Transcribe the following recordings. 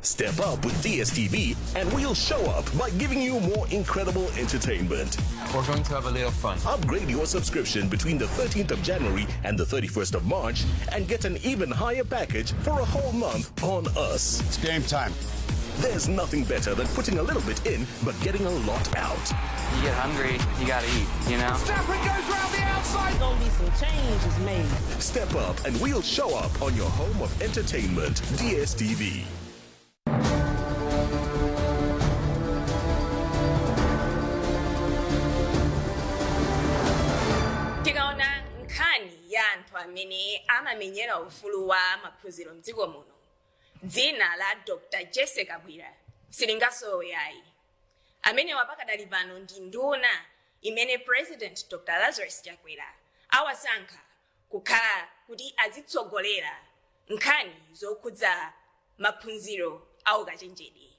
Step up with DStv and we'll show up by giving you more incredible entertainment. We're going to have a little fun. Upgrade your subscription between the 13th of January and the 31st of March and get an even higher package for a whole month on us. It's game time. There's nothing better than putting a little bit in but getting a lot out. You get hungry, you gotta eat, you know? Stafford goes round the outside. Gonna be some changes made. Step up and we'll show up on your home of entertainment, DStv. Tikaona nkhani ya anthu amene amamenyera ufulu wa maphunziro mdziko muno. Dzina la Dr. Jessie Kabwila silingasoyayi. Amene wapakadali pano ndi nduna imene President Dr. Lazarus Chakwera awasankha kukhala kuti azitsogolera nkhani zokhudza maphunziro aukachenjede.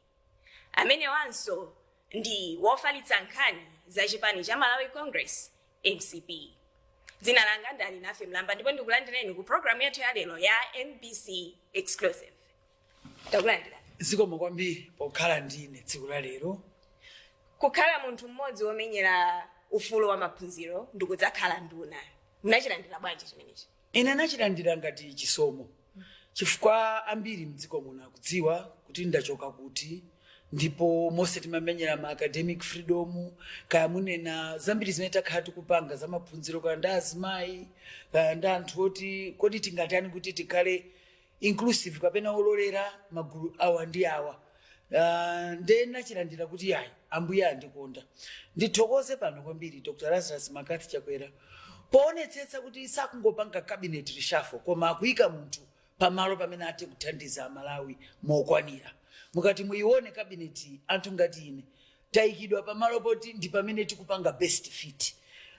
Amene wanso ndi wofalitsa nkhani za chipani cha Malawi Congress MCP. Dzina langa ndali nafe mlamba ndipo ndikulandireni ku programu yathu ya lero ya MBC Exclusive. Takulandira. Zikomo kwambiri pokhala ndine tsiku la lero. Kukhala munthu mmodzi womenyera ufulu wa maphunziro ndikudzakhala nduna. Munachilandira bwanji chimenechi? Ine nachilandira ngati chisomo. Chifukwa ambiri mdziko muno akudziwa kuti ndachoka kuti ndipo mose timamenyera ma academic freedom kaya munena zambiri zimene takhala tikupanga za maphunziro kaya ndi azimayi kaya ndi anthu oti kodi tingatani kuti tikhale inclusive kapena ololera magulu awa ndi awa. Nde nachilandira kuti yayi ambuye andikonda. Ndithokoze pano kwambiri Dr. Lazarus Makathi Chakwera poonetsetsa kuti sakungopanga cabinet reshuffle koma akuyika munthu pamalo pamene ati kuthandiza Malawi mokwanira. Mukati muione cabinet anthu ngati ine tayikidwa pamalo poti ndi pamene tikupanga best fit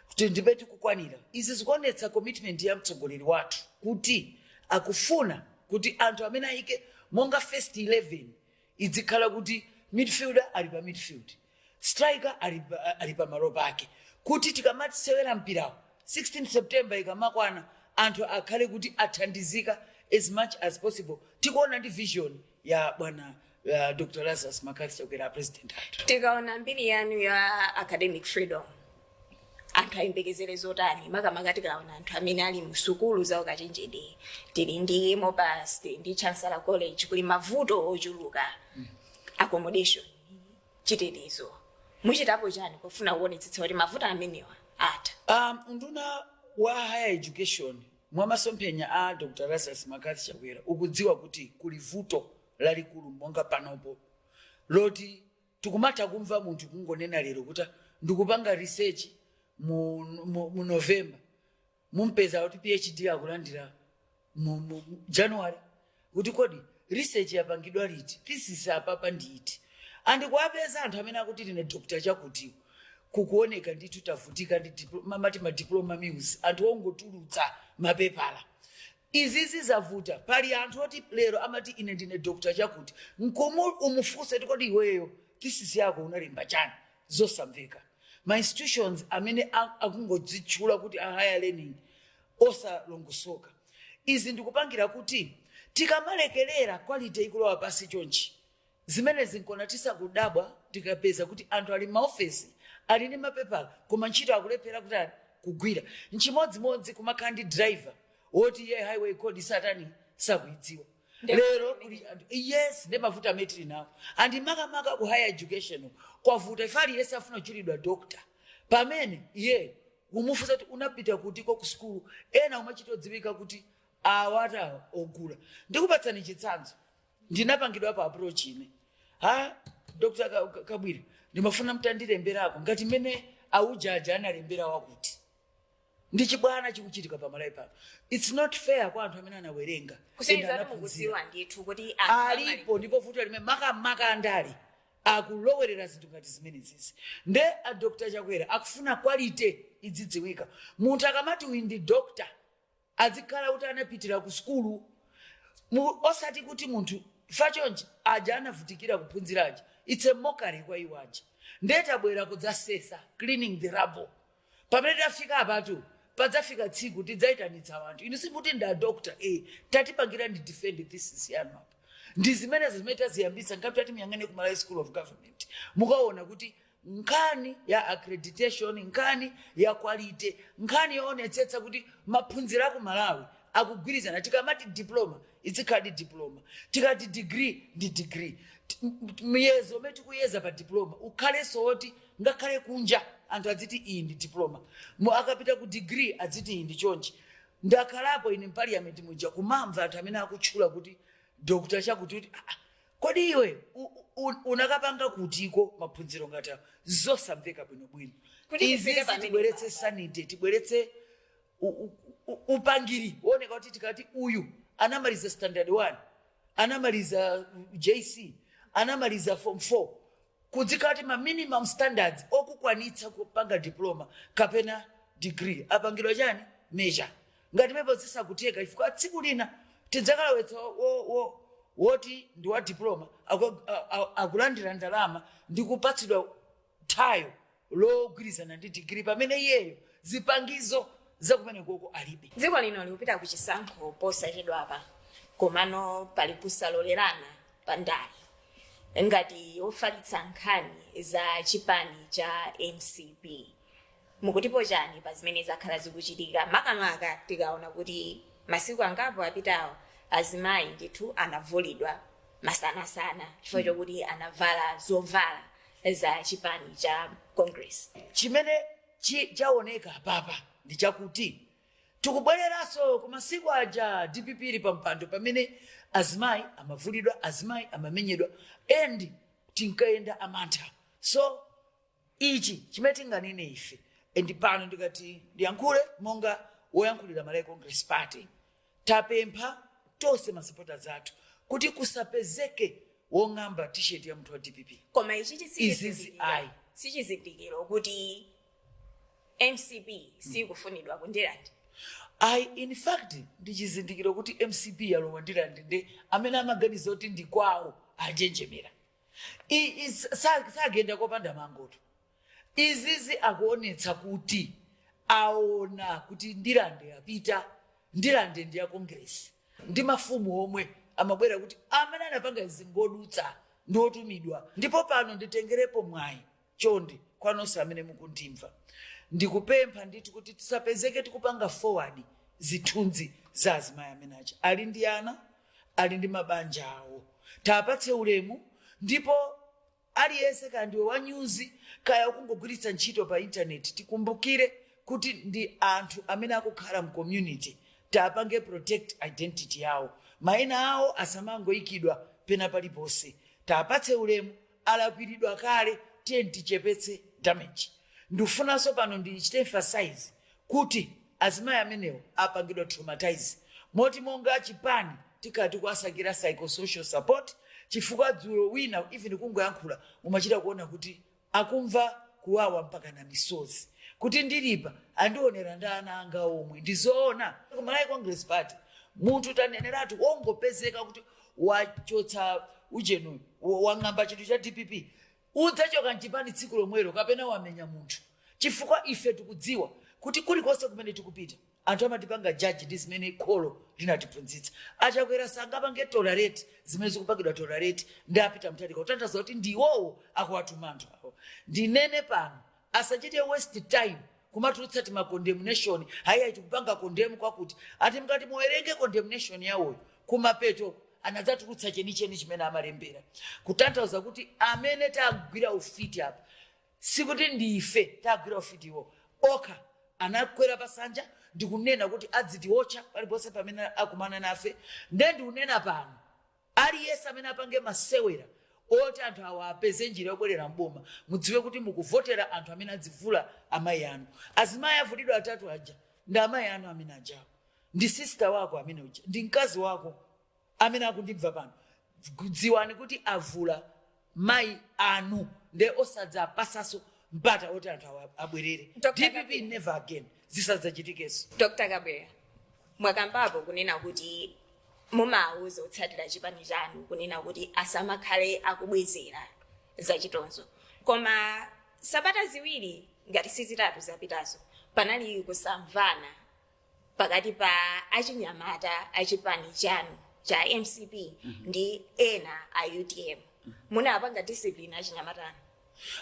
kuti ndibe tikukwanira. Izi zikuonetsa commitment ya mtsogoleri wathu kuti akufuna kuti anthu amene ayike monga first 11 idzikhala kuti midfielder ali pa midfield, striker ali pa malo pake, kuti tikamati sewera mpirawo 16 September ikamakwana anthu akhale kuti athandizika as much as possible. Tikuona ndi vision ya bwana Dr. Lazarus Makathi Chakwera president athu. Tikaona mbiri yanu ya academic freedom. Anthu ayembekezere zotani makamaka tikaona anthu amene ali msukulu za ukachenjede. Tili ndi Mobas, tili ndi Chancellor College, kuli mavuto ochuluka. Accommodation, chitetezo. Muchitapo chani pofuna kuonetsetsa kuti mavuto amenewa atha? Nduna wa higher education mwamasomphenya a Dr. Lazarus Makathi Chakwera ukudziwa kuti kuli vuto lalikulu monga panopo loti tikumata kumva munthu kungonena lero kuti ndikupanga research mu November mumpeza kuti PhD akulandira mu January kuti kodi research yapangidwa liti thesis apapa nditi andikuapeza anthu amene akuti ine doctor chakuti kukuoneka ndithu tavutika ndi mamati ma diploma mills anthu ongotulutsa mapepala. Izizi zavuta pali anthu oti lero amati ine ndine doctor chakuti nkomo umufunse tikodi iweyo thesis yako unalemba chani zosamveka. Ma institutions amene akungodzitchula kuti a higher learning osalongosoka. Izi ndikupangira kuti tikamalekelera quality ikulowa pasi chonchi zimene zinkona tisakudabwa tikapeza kuti anthu ali maofesi ali ndi mapepala koma ntchito akulephera kuti kugwira. Nchimodzimodzi kumakhala ndi driver woti ye highway code satani sakuidziwa. Lero kuli yes ndi mavuta metri nawo andi makamaka ku higher education kwavuta ifali yesa afuna chulidwa doctor pamene ye umufuza kuti unapita kutiko ku school ena umachitodziwika kuti awata ogula. Ndikupatsani chitsanzo ndinapangidwa pa approach ine Dr. Kabwila ndimafuna mtandilemberako ngati mene aujaja analembera wakuti ndichibwana chikuchitika pa Malawi pano. It's not fair kwa anthu amene anawerenga Kusenza mukudziwa ndithu kuti alipo ndipo vuto limene makamaka andali akulowerera zinthu ngati zimene zizi. Nde a Dr. Chakwera akufuna quality idzidziwika. Munthu akamati uyu ndi doctor adzikhala kuti anapitira ku skulu osati kuti munthu fachonje aja anavutikira kuphunziraje. It's a mockery kwa iwaje. Ndetabwera kudzasesa cleaning the rubble. Pamene tafika apatu padzafika tsiku tidzaitanitsa anthu inu simuti nda doctor tatipangira ndi defend thesis yanu apa ndi zimenezo zimene taziyambisa ngati tati muyang'ane ku Malawi School of Government mukaona kuti nkhani ya accreditation, nkhani ya quality, nkhani yoonetsetsa kuti maphunziro aku Malawi akugwirizana. Tikamati diploma izikhala diploma, tikati degree ndi degree. Miyezo umene tikuyeza pa diploma ukhalenso woti ngakhale kunja anthu adziti iyi ndi diploma, akapita ku degree adziti iyi ndi chonchi. Ndakhalapo ine parliament muja kumamva anthu amene akutchula kuti Dr. chakuti kuti kodi iwe unakapanga kutiko maphunziro ngati zosamveka bwinobwino. Izi tibweretse sanity, tibweretse upangiri. Oneka kuti tikati uyu anamaliza standard 1, anamaliza JC, anamaliza form 4, kudzikati ma minimum standards okukwanitsa kupanga diploma kapena degree apangidwa chani measure. Ngati mepo zisakuteka ifika tsiku lina tidzakalawetsa woti ndi wa diploma akulandira ndalama ndi kupatsidwa thayo logwirizana ndi degree pamene iyeyo zipangizo zakumene koko alibe. Dziko lino likupita ku chisankho posachedwa apa, komano pali kusalolerana pandali ngati ofalitsa nkhani za chipani cha MCP. Mukutipo chani pa zimene zakhala zikuchitika makamaka tikaona kuti masiku angapo apitawo azimayi ndithu anavulidwa masanasana chifukwa chokuti anavala zovala za chipani cha Congress. Chimene chaoneka papa ndi chakuti tikubwereranso ku masiku aja DPP ili pampando pamene azimayi amavulidwa, azimayi amamenyedwa, and tinkayenda amantha. So ichi chimene tinganene ife and pano ndikati ndiyankhule monga woyankhulira Malawi Congress Party, tapempha tonse masupporters athu kuti kusapezeke wong'amba t-shirt ya mtu wa DPP. Koma ichi sichizindikiro kuti MCP sikufunidwa kundirandi. In fact ndi chizindikiro kuti MCP yalowa ndirandi ndi amene amaganiza kuti ndi kwawo ajenjemera. Sagenda kopanda mangoto. Izizi akuonetsa kuti aona kuti ndirande apita, ndirande ndi ya Congress, ndi mafumu omwe amabwera kuti amene anapanga zingodutsa ndotumidwa. Ndipo pano nditengerepo mwayi chonde kwanonse amene mukundimva ndikupempha nditi kuti tisapezeke tikupanga forward zithunzi za azimayi amene acha ali ndi ana, ali ndi mabanja awo. Tapatse ulemu, ndipo aliyense kandi wa news kaya ukungogwiritsa ntchito pa internet tikumbukire kuti ndi anthu amene akukhala mu community. Tapange protect identity yawo, mayina awo asamangoyikidwa pena paliponse. Tapatse ulemu, alakwiridwa kale, tichepetse damage. Ndifunanso pano ndichite emphasize kuti azimayi amenewo apangidwa traumatize moti monga chipani tikati kuasakira psychosocial support, chifukwa dzulo wina even kungoyankhula umachita kuona kuti akumva kuwawa mpaka na misozi kuti ndilipa andionera ndana anga omwe. Ndizoona ku Malawi Congress Party munthu taneneratu wongopezeka kuti wachotsa ujenu wang'amba chinthu cha DPP udzachoka nchipani tsiku lomwelo kapena wamenya munthu, chifukwa ife tikudziwa kuti kulikonse kumene tikupita anthu amatipanga judge ndi zimene kholo linatiphunzitsa. Achakwera sangapange tolerate zimene zikupangidwa tolerate ndi apita mtalika kutanthauza kuti ndiwowo akuwatuma anthu awo. Ndinene pano asachite waste time kumatulutsa ma condemnation hayi tikupanga condemn kwakuti ati mkati muwerenge condemnation yawo kumapeto anadzatulutsa chenicheni chimene amalembera kutanthauza kuti amene tagwira ufiti apa sikuti ndife tagwira ufitiwo okha anakwera pasanja ndikunena kuti adzitiwocha paliponse pamene akumana nafe. Ndi unena pano aliyense amene apange masewera oti anthu awa apeze njira yobwerera mboma mudziwe kuti mukuvotera anthu amene adzivula amayi anu. Azimayi avulidwa atatu aja ndi amayi anu amene ajawo, ndi sister wako amene uja, ndi mkazi wako amene akundibva pano. Dziwani kuti avula mayi anu ndi osadza pasaso mpata oti anthu abwerere. DPP never again zisadzachitikeso. Dr. Kabwila, mwakambapo kunena kuti mumauza otsatira chipani chanu kunena kuti asamakhale akubwezera zachitonzo, koma sabata ziwiri ngati sizitatu zapitazo panali kusamvana pakati pa achinyamata achipani chanu cha MCP ndi ena a UTM munapanga discipline achinyamatani.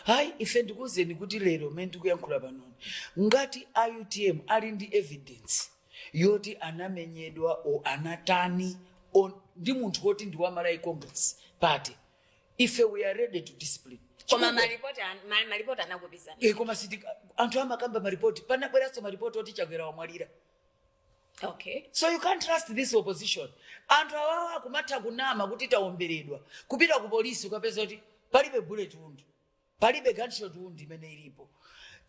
hayi ife ndikuwuzeni kuti lero mmene ndikuyankhula panoni ngati a UTM ali ndi evidence yoti anamenyedwa o anatani ndi munthu woti ndi wa Malawi Congress Party, ife we are ready to discipline. Koma maripoti anakupizana. Koma anthu amakamba maripoti panabweranso maripoti oti Chakwera wamwalira. Okay. So you can't trust this opposition. Anthu awawa akumatha kunama kuti taomberedwa kupita ku polisi ukapeza kuti palibe bullet wound, palibe gunshot wound imene ilipo.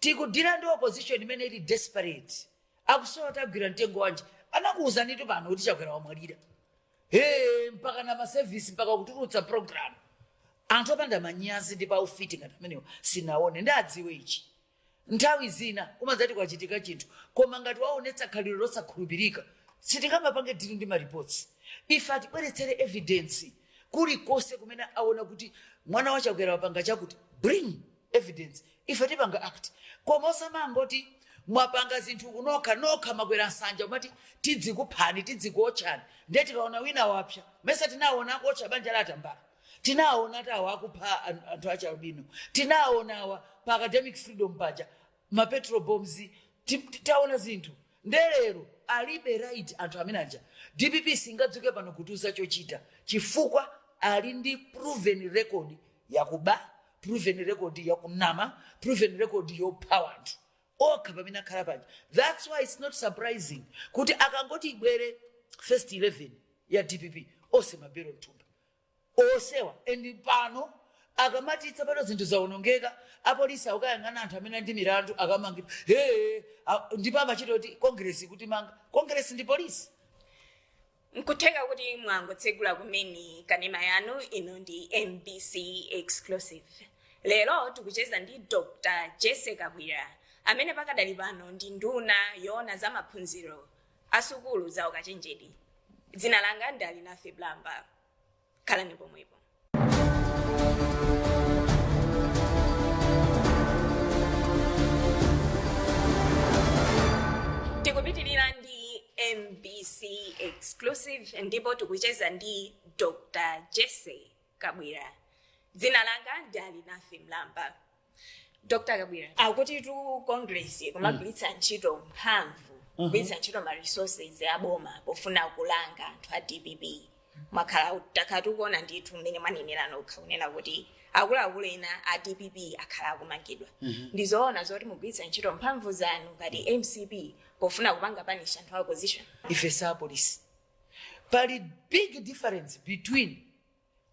Tikudira ndi opposition imene ili desperate. Akusowa tagwira mtengo wanje. Anakuwuzanitu pano kuti Chakwera wamwalira. Mpaka na service mpaka kutulutsa program. Anthu apanda manyazi ndi paufiti ngati amenewo sinaone ndadziwe ichi. Nthawi zina kumadzati kwachitika chinthu koma ngati waonetsa khalidwe losakhulupirika sitingamapange dili ndi reports. Ife atibweretsere evidence kulikonse kumene aona kuti mwana wa Chakwera wapanga chakuti bring evidence ife tipanga act. Koma osamangoti mwapanga zinthu kunokha makwera nsanja umati tidzikuphani tidzikuotchani ndiye tikaona wina wapsha mesa tinaona akuotcha banja la Tambala, tinaona tawa akupha anthu achalubino, tinaona pa academic freedom paja ma petrol bombs, taona zinthu ndelero alibe right anthu amenaja. DPP singadzuke pano kutuza chochita chifukwa ali ndi proven record yakuba, proven record yakunama, proven record yopha anthu okha pamene akhala panja. That's why it's not surprising kuti akangoti ibwere first 11 ya DPP ose mabero mtumba osewa endi pano akamatitsa pano zinthu zaonongeka apolisi akayang'ana anthu amene ndi milandu akamangidwa ndipo amachita kuti congress kuti manga congress ndi polisi. Nkutheka kuti mwangotsegula kumene kanema yanu ino ndi MBC exclusive. Lero tikucheza ndi Dr. Jessie Kabwila amene pakadali pano ndi nduna yoona za maphunziro asukulu za ukachenjede. Dzina langa ndali nafe Blamba. Khalani pomwepo. Tikupitirira ndi MBC exclusive ndipo tikucheza ndi Dr. Jessie Kabwila. Dzina langa ndali nafe Blamba. Dr. Kabwila, akuti tu Congress kumagwiritsa ntchito mphamvu, kugwiritsa ntchito ma resources aboma pofuna kulanga anthu a DPP. Makhala utakatu kuona ndithu mmene mwanenera nokha kunena kuti akuluakulu ena a DPP akhala akumangidwa. Ndizoona zoti mugwiritsa ntchito mphamvu zanu ngati MCP pofuna kupanga panisha anthu a opposition. Ife sa police. Pali big difference between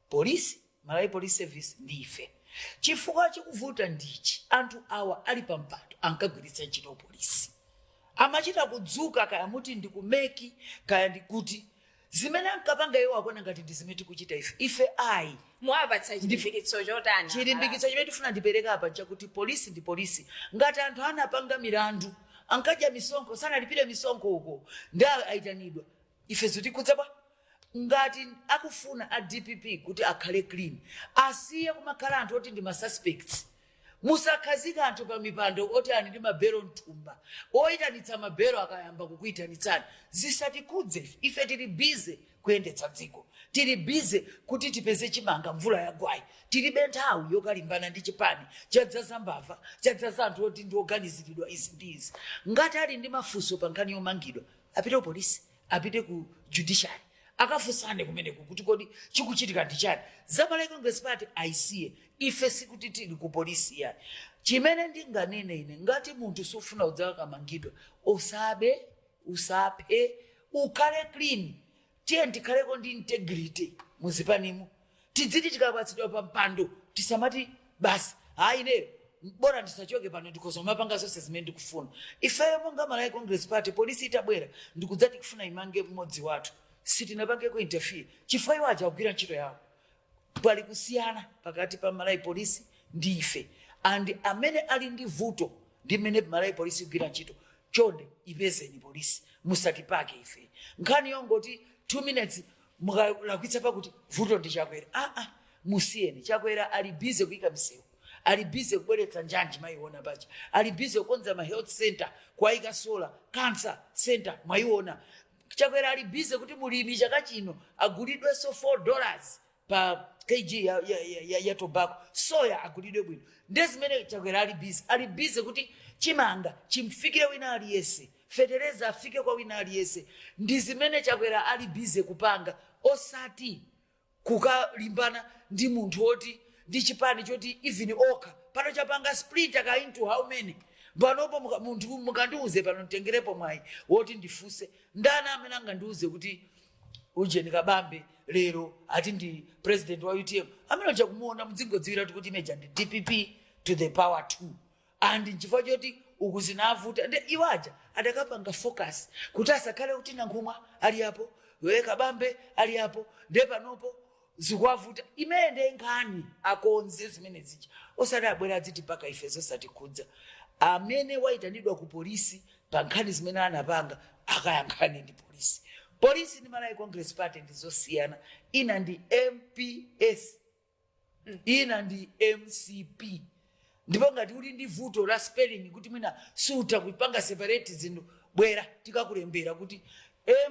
police, Malawi Police Service ndi ife. Chifukwa chikuvuta ndichi anthu awa ali pampando ankagwiritsa ntchito polisi. Amachita kudzuka kaya muti ndikumeki kaya ndikuti zimene ankapanga iwo akona ngati ndizimeti kuchita ife ayi mwapatsa chilimbikitso chotani. Chilimbikitso chimene tifuna ndipereka apa chakuti polisi ndi polisi. Ngati anthu anapanga milandu ankadya misonkho sanalipire misonkho uko nda aitanidwa ife zotikudza bwa ngati akufuna a DPP kuti akhale clean asiye kumakhala anthu oti ndi ma suspects. Musakhazika anthu pa mipando oti ani ndi mabero mtumba oyitanitsa mabero akayamba kukuyitanitsani zisatikudze. Ife tili busy kuyendetsa dziko, tili busy kuti tipeze chimanga mvula yagwayi, tilibe nthawi yokalimbana ndi chipani chadzaza mbava chadzaza anthu oti ndi oganiziridwa izi ndi izi. Ngati ali ndi mafunso pa nkhani yomangidwa apite ku polisi, apite ku judiciary akafunsane kumeneko kuti kodi chikuchitika ndi chani. Za Malawi Congress Party aisiye ife sikuti tili ku polisi ya. Chimene ndinganene ine ngati munthu sufuna udzakamangidwa usaphe ukhale clean. Tiye ndikhaleko ndi integrity muzipanimu. Tidziti tikapatsidwa pa mpando tisamati basi hayi lero bora ndisachoke pano ndikoza mapanga zonse zimene ndikufuna. Ifeyo monga Malawi Congress Party polisi itabwera ndikudzati kufuna imange mmodzi wathu sitinapange ku interfere chifukwa iwo aja kugwira ntchito yawo. Pali kusiyana pakati pa Malawi polisi ndi ife and amene ali ndi vuto ndi mmene Malawi polisi kugwira ntchito chonde ipezeni polisi musatipake ife. Nkhani yongoti 2 minutes mukalakwitsa pakuti vuto ndi Chakwera musiyeni. Chakwera ali busy kuyika msewu, ali busy kubweretsa njanji maiona paja, ali busy kukonza ma health center, kwaika solar cancer center maiona, Chakwera ali busy kuti mulimi chaka chino agulidwe so $4 pa kg ya tobacco. Soya agulidwe bwino. Ndezimene Chakwera ali busy kuti chimanga chimfikire wina aliyese. Fertilizer afike kwa wina aliyese. Ndizimene Chakwera ali busy kupanga. Osati kukalimbana ndi munthu oti ndi chipani choti even okha pano chapanga split aka into how many panopo munthu mukandiuze pano ntengerepo mwayi woti ndifuse ndana amene angandiuze kuti Ujeni Kabambe lero ati ndi president wa UTM amene chakumuona mudzingodziwira kuti imeja ndi DPP to the power 2 and nchifukwa choti ukuzinavuta ndi iwaja adakapanga focus kuti asakhale kuti nankhumwa ali apo Kabambe ali apo ndi panopo zikwavuta imene nkhani akonze zimene zicha osati abwera adziti paka ife zosatikhudza amene waitanidwa ku polisi pa nkhani zimene anapanga akayankhane ndi polisi ndi Malawi Congress Party ndizosiyana ina ndi MPS ina ndi MCP ndipo ngati uli ndi vuto la spelling kuti mwina suta kuipanga separate zinthu bwera tikakulembera kuti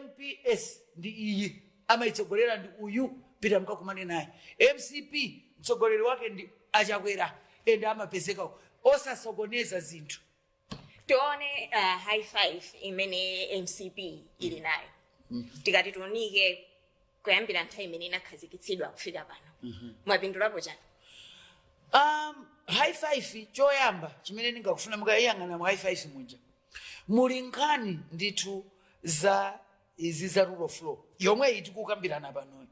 MPS ndi iyi amaitsogolera ndi uyu pita mkakumane naye. MCP mtsogoleri wake ndi Achakwera ende amapezeka osasokoneza zinthu. Tione high five imene MCP ili nayo. Tikati tunike kuyambira nthawi imene inakhazikitsidwa kufika pano. Mwapindulapo chani? High five choyamba chimene ndingakufuna mukayang'ana mu high five muja. Muli nkhani ndithu za izi za rule of law. Yomwe itikukambirana pano.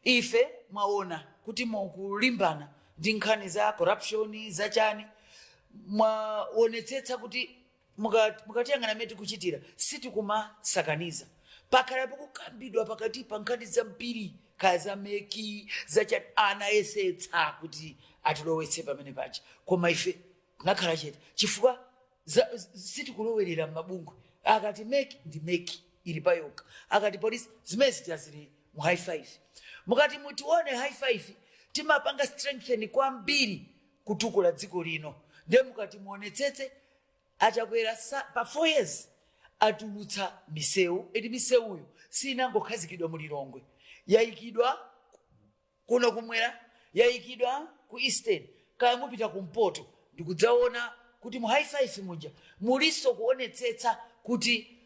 Ife mwaona kuti mukulimbana ndi nkhani za corruption za chani mwaonetsetsa kuti mukatiyang'ana meti kuchitira sitikumasakaniza pakhala pakukambidwa pakati pa nkhani za mpiri kaya za meki za chani anayesetsa kuti atilowetse pamene pacha koma ife nakhala chete chifukwa sitikulowerera m'mabungwe akati meki ndi meki ili payoka akati polisi zimene zichazire mu high five mukati mutione high five timapanga strengthen kwambiri kutukula dziko lino ndiye mukati muonetsetse Achakwera pa 4 years atulutsa misewu eti misewuyo sinangokhazikidwa mulilongwe yayikidwa kuno kumwera yayikidwa ku eastern kaya mupita kumpoto ndikudzaona kuti mu high five muja muliso kuonetsetsa kuti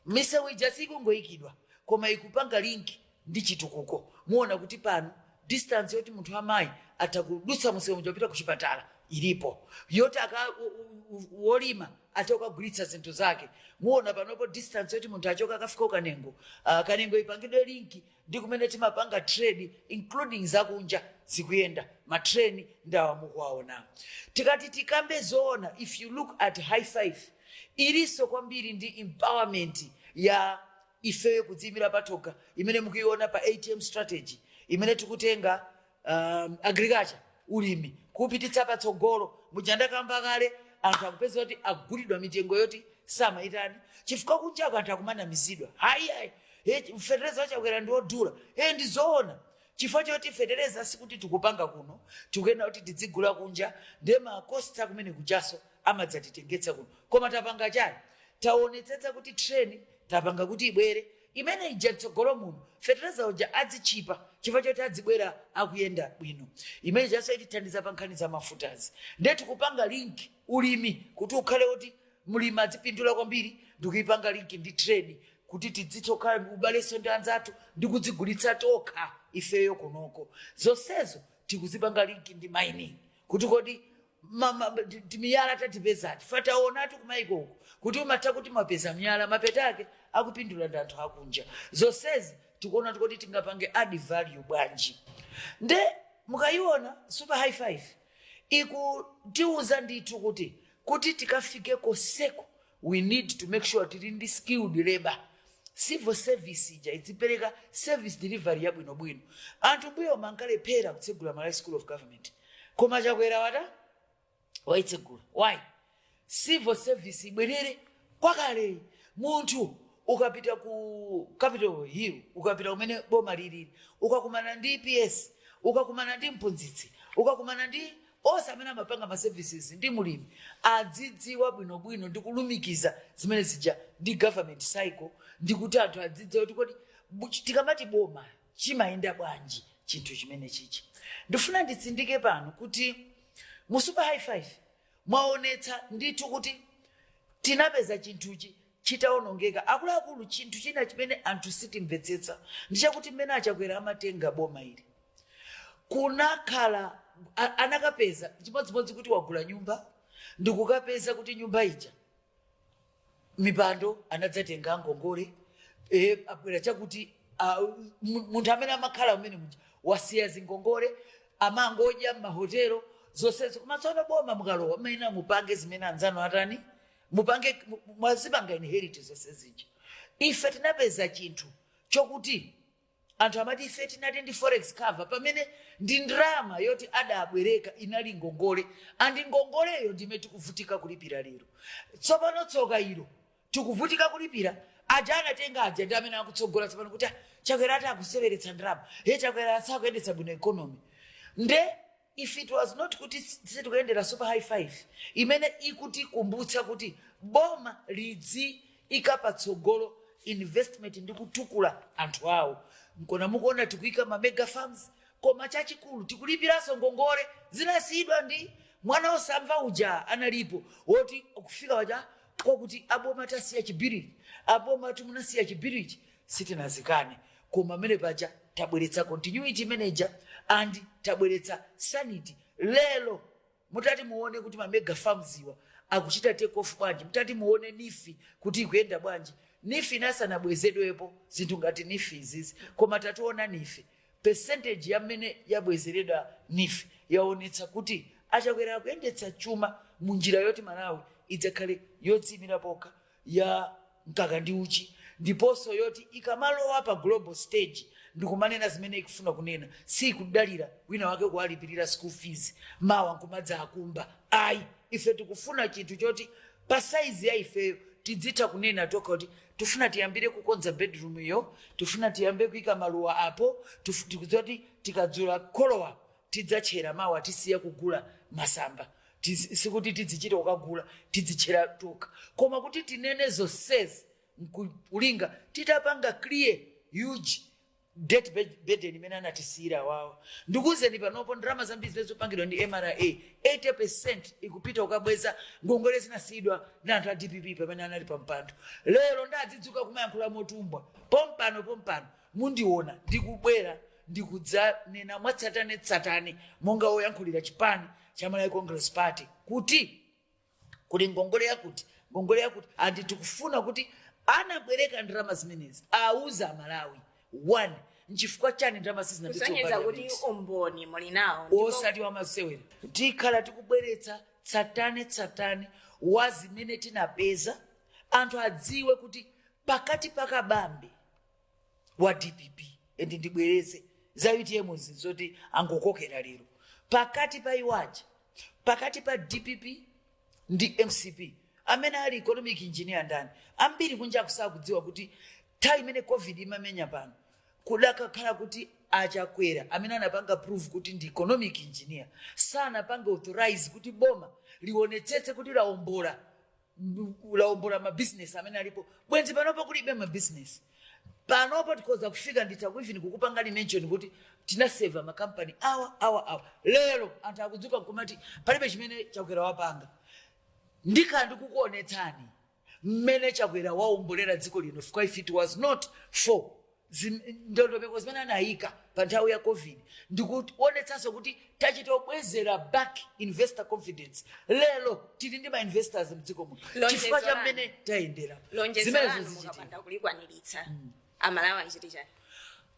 misewu ija sikungoyikidwa koma ikupanga link ndi chitukuko muona kuti pano distance yoti munthu amayi atakudutsa musewu kupita ku chipatala ilipo yoti wolima atokagulitsa zinthu zake muona panopo distance yoti munthu achoka akafika ukanengo kanengo ipangidwe linki ndi kumene timapanga trade including zakunja zikuyenda matreni ndawa mukuwaona tikati tikambe zoona if you look at high five iliso kwambiri ndi empowerment ya ifeyo kudzimira patoka imene mukuiona pa ATM strategy imene tikutenga agriculture ulimi kupititsa patsogolo mujandakamba kale anthu akupeza kuti agulidwa mitengo yoti samaitani chifukwa kunjako anthu akumana mizidwa hayi fertilizer wachakwera ndi odula ndizoona chifukwa choti fertilizer sikuti tikupanga kuno tikuyenda kuti tidzigula kunja ndiye makosta kumene kujaso amadzatitengetsa kuno koma tapanga chani taonetsetsa kuti treni tapanga kuti ibwere imene ija tsogolo muno fertilizer uja adzichipa chifukwa choti adzibwera akuyenda bwino imene jaso itithandiza pa nkhani za mafutazi ndiye tikupanga link ulimi kuti ukhale kuti mulimi adzipindula kwambiri ndikuipanga link ndi trade kuti tidzitokhala ubaleso ndi anzathu ndi kudzigulitsa tokha ifeyo kunoko zonsezo tikuzipanga link ndi mining kuti kodi timiyala tatipezati fataonatu kumaikoko kuti umatha kuti mapeza miyala mapetake akupindula ndi anthu akunja zonsezi tikuona kuti tingapange add value bwanji nde mukayiona super high five ikutiuza ndithu kuti tikafike koseko we need to make sure tili ndi skilled labor civil service ija idzipereka service delivery yabwinobwino anthu mbuyo mankalephera kutsegula Malawi School of Government koma Chakwera wata waitsegula why civil service ibwerere kwakale munthu ukapita ku Capitol Hill ukapita kumene boma lilili ukakumana ndi PS ukakumana ndi mphunzitsi ukakumana ndi osamene amapanga ma services ndi mulimi adzidziwa bwinobwino ndi kulumikiza zimene zija ndi government cycle ndi kuti anthu adzidziwa kuti kodi tikamati boma chimayenda bwanji chinthu chimene chichi. Ndifuna nditsindike pano kuti mu super high five mwaonetsa ndithu kuti tinapeza chinthuchi chitaonongeka. Akuluakulu chinthu china chimene anthu sitimvetsetsa ndichakuti mmene achakwera amatenga boma ili kunakhala anakapeza chimodzimodzi kuti wagula nyumba ndikukapeza kuti nyumba ija mipando anadzatenga ngongole abwera chakuti munthu amene amakhala umene muja wasiya zingongole amangodya m'mahotelo zonsezo. Koma tsono boma mukalowa maina mupange zimene anzano atani mupange mwazipanga inheritance zonse zija. Ife tinapeza chinthu chokuti anthu amati ife tinati ndi forex cover pamene ndi ndrama yoti adabwereka inali ngongole andi ngongoleyo ndime tikuvutika kulipira lero. Tsopano tsoka ilo tikuvutika kulipira aja anatenga aja ndi amene akutsogola tsopano kuti chakwera ati akuseweretsa ndrama chakwera asakuyendetsa bwino economy. Nde if it was not kuti sitikuyendera super high five imene ikuti kumbutsa kuti boma lidzi ikapatsogolo investment ndi kutukula anthu awo. Nkona mukuona tikuika ma mega farms koma chachikulu tikulipiranso ngongole zinasiyidwa ndi mwana osamva uja analipo woti kufika waja kokuti aboma tasiya chibiriji aboma timunasiya chibiriji sitinazikane koma mene paja tabweretsa continuity manager and tabweretsa sanity. Lelo mutati muone kuti ma mega farms iwa akuchita take off bwanji, mutati muone nifi kuti ikuyenda bwanji. Nifi nasanabwezedwepo zinthu ngati nifi izizi koma tatuona nifi percentage ya mmene yabwezeredwa nifi yaonetsa kuti achakwera kuyendetsa chuma munjira yoti Malawi idzakhale yodzimira poka ya mkaka ndi uchi ndiponso yoti ikamalowa pa global stage ndikumanena zimene ikufuna kunena si kudalira wina wake kuwalipirira school fees mawa nkumadza akumba. Ayi, ife tikufuna chinthu choti pa size ya ifeyo tidzitha kunena toka kuti tufuna tiyambire kukonza bedroom iyo tufuna tiyambe kuika maluwa apo tikuzoti tikadzula kolowa tidzachera mawa tisiya kugula masamba sikuti tidzichita kukagula tidzichera toka koma kuti tinene zonsezi nkulinga titapanga clear huge debt burden imene anatisiyira wawo. Ndikuzeni panopo ndrama zambiri zilizopangidwa ndi MRA 80% ikupita ukabweza ngongole zinasiyidwa ndi anthu a DPP pamene anali pa mpando. Lero ndadzidzuka kumayankhula motumbwa pompano mundiona ndikubwera ndikudzanena mwatsatane monga oyankhulira chipani cha Malawi Congress Party kuti ngongole yakuti andi tikufuna kuti anabwereka ndrama zimenezi auza Malawi one nchifukwa chani ndrama kusonyeza kuti umboni muli nawo osati wamasewera tikhala tikubweretsa tsatane wa zimene tinapeza anthu adziwe kuti pakati pakabambe wa DPP endi ndibwereze za UTM zoti angokokera lero pakati pa iwaja pakati pa DPP ndi MCP amene ali economic engineer ndani ambiri kunja kusakudziwa kuti nthawi imene covid imamenya pano kudakakhala kuti achakwera amene anapanga prove kuti ndi economic engineer sanapanga authorize kuti boma liwonetsetse kuti laombola mabusiness amene alipo bwenzi panopo kulibe mabusiness panopo tikoza kufika nditakuivini kukupanga ni mention kuti tinaseva makampani awa lero anthu akudzuka kumati palibe chimene chakwera wapanga ndikandi kukuonetsani mmene chakwera waombolera dziko lino fika if it was not for ndondomeko zimene anayika pa nthawi ya covid ndikuonetsanso kuti tachitobwezera back investor confidence. Lero tili ndi ma investors mdziko muno chifukwa cha mmene tayendera zimenezo zichitika kulikwaniritsa Amalawi achiti chani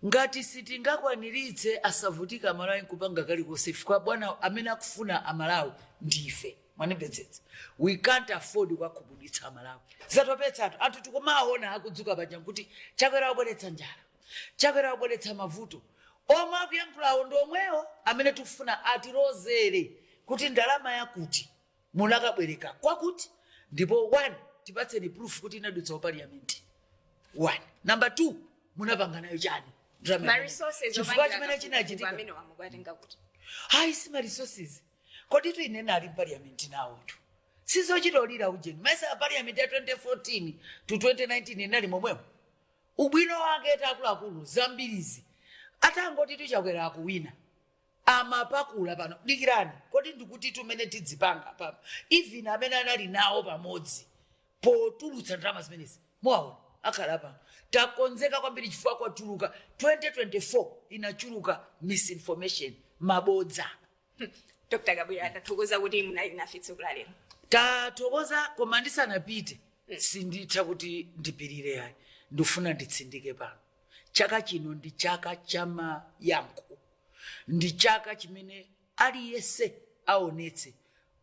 ngati sitingakwaniritse asavutika Amalawi kupanga kalikonse chifukwa bwana amene akufuna Amalawi ndife mwanembetsetsa we can't afford kukhubuditsa Amalawi zatopetsa anthu tikumaona akudzuka panja kuti chakwera wabweretsa njala chakwera wabweretsa mavuto omwe akuyankhulawo ndi omwewo amene tikufuna atirozere kuti ndalama yakuti munakabwereka kwakuti ndipo one tipatseni proof kuti inadutsa parliament one number 2 munapanga nayo chani ma resources chifukwa chimene chinachitika amene wamugwatenga kuti hayi si ma resources kodi tuinena ali parliament nawo tu sizochitolira ujeni maisa parliament ya 2014 to 2019 inali momwemo ubwino wake takuluakulu zambirizi atangoti tuchakwera akuwina amapakula pano dikirani kodi ndikuti tumene tidzipanga papa even amene anali nawo pamodzi potulutsa ndalama zimenezi mwaona akhala pano takonzeka kwambiri chifukwa kwachuluka 2024 inachuluka misinformation mabodza. Dr. Kabwila tathokoza kuti munali nafe tsiku la lero. Tathokoza koma ndisanapite sinditha kuti ndipirire ayi ndifuna nditsindike pano chaka chino ndi chaka cha mayankho ndi chaka chimene aliyese aonetse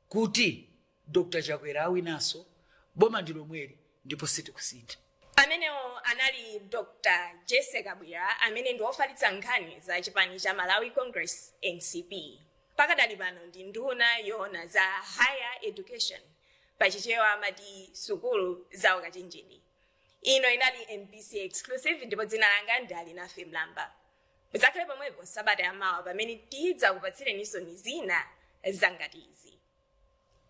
kuti Dr. Chakwera awinaso boma ndilo mweri ndipo sitikusintha. Amenewo anali Dr. Jessie Kabwila amene ndi wofalitsa nkhani za chipani cha Malawi Congress NCP. Pakadali pano ndi nduna yoona za higher education pachichewa amati sukulu za ukachenjede. Ino inali MPC exclusive ndipo dzina langa ndali nafe mlamba. Muzakhale pomwepo sabata yamawa pamene tidza kupatsireni nsoni zina zangati izi.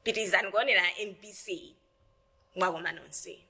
Pitizani kuonera MPC mwakoma nonse.